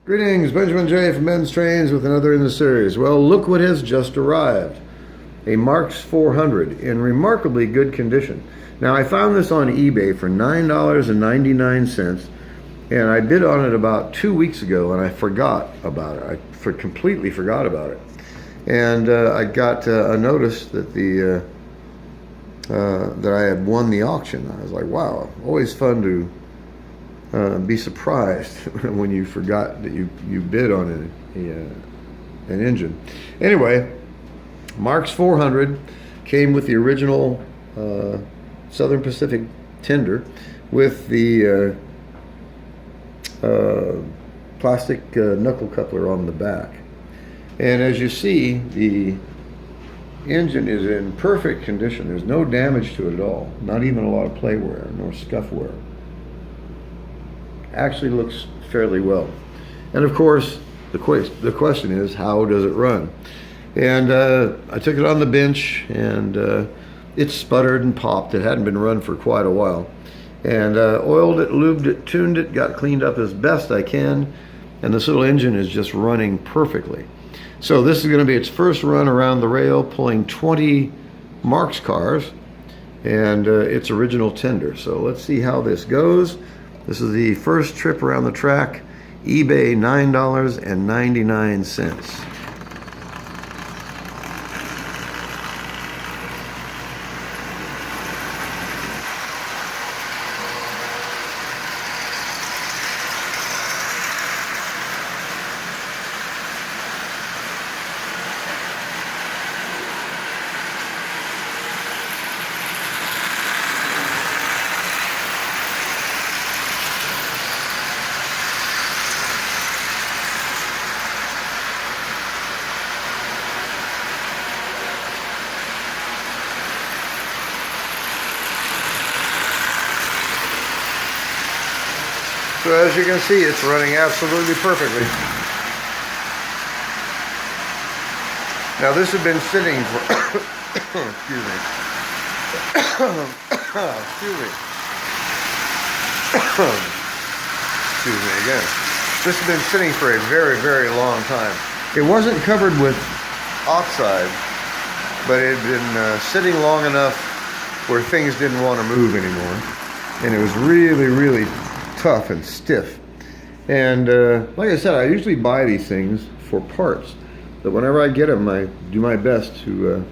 Greetings, Benjamin J. from Men's Trains with another in the series. Well, look what has just arrived. A Marx 400 in remarkably good condition. Now, I found this on eBay for $9.99, and I bid on it about 2 weeks ago, and I forgot about it. I completely forgot about it. And I got a notice that that I had won the auction. I was like, wow, always fun to be surprised when you forgot that you bid on an engine. Anyway, Marx 400 came with the original Southern Pacific Tinder with the plastic knuckle coupler on the back. And as you see, the engine is in perfect condition. There's no damage to it at all, not even a lot of play wear nor scuff wear. Actually looks fairly well. And of course, the question is, how does it run? And I took it on the bench, and it sputtered and popped. It hadn't been run for quite a while. And oiled it, lubed it, tuned it, got cleaned up as best I can, and this little engine is just running perfectly. So this is going to be its first run around the rail, pulling 20 Marx cars and its original tender. So let's see how this goes. This is the first trip around the track. eBay, $9.99. So as you can see, it's running absolutely perfectly. Now this has been sitting for, excuse me, excuse me again. This has been sitting for a very, very long time. It wasn't covered with oxide, but it had been sitting long enough where things didn't want to move anymore. And it was really, really tough and stiff. And like I said, I usually buy these things for parts, but whenever I get them, I do my best to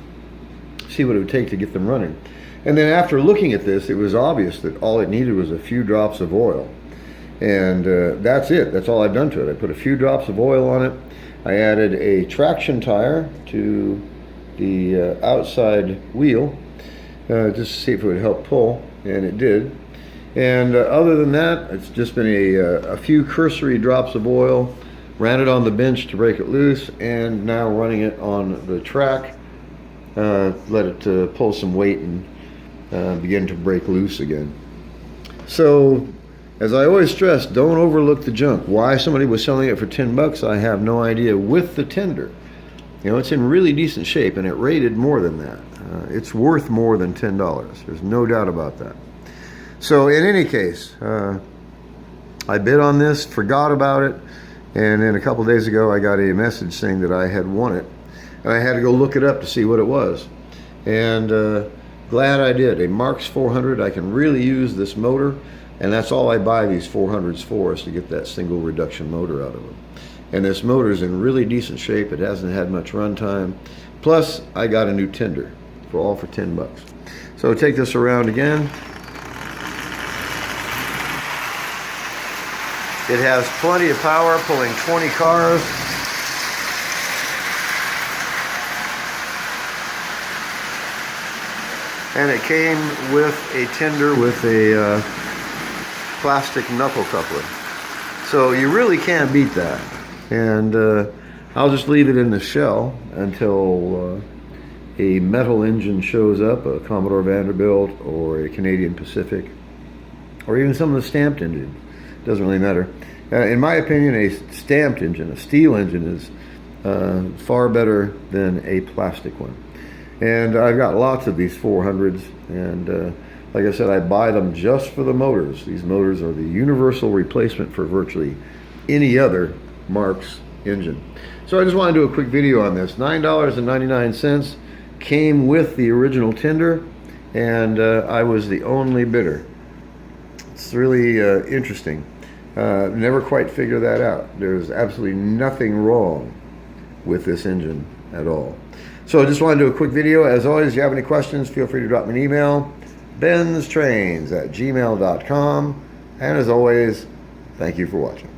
see what it would take to get them running. And then after looking at this, it was obvious that all it needed was a few drops of oil, and that's it. That's all I've done to it. I put a few drops of oil on it. I added a traction tire to the outside wheel just to see if it would help pull, and it did. And other than that, it's just been a few cursory drops of oil, ran it on the bench to break it loose, and now running it on the track, let it pull some weight and begin to break loose again. So, as I always stress, don't overlook the junk. Why somebody was selling it for 10 bucks, I have no idea. With the tender, you know, it's in really decent shape, and it rated more than that. It's worth more than $10. There's no doubt about that. So in any case, I bid on this, forgot about it, and then a couple days ago I got a message saying that I had won it, and I had to go look it up to see what it was. And glad I did. A Marx 400, I can really use this motor, and that's all I buy these 400s for, is to get that single reduction motor out of them. And this motor is in really decent shape. It hasn't had much run time. Plus, I got a new tender for 10 bucks. So take this around again. It has plenty of power, pulling 20 cars. And it came with a tender with a plastic knuckle coupler. So you really can't beat that. And I'll just leave it in the shell until a metal engine shows up, a Commodore Vanderbilt or a Canadian Pacific, or even some of the stamped engines. Doesn't really matter. In my opinion, a stamped engine, a steel engine, is far better than a plastic one. And I've got lots of these 400s, and like I said, I buy them just for the motors. These motors are the universal replacement for virtually any other Marx engine. So I just want to do a quick video on this. $9.99 came with the original Tinder, and I was the only bidder. It's really interesting. Never quite figured that out. There's absolutely nothing wrong with this engine at all. So I just wanted to do a quick video. As always, if you have any questions, feel free to drop me an email, benstrains@gmail.com. And as always, thank you for watching.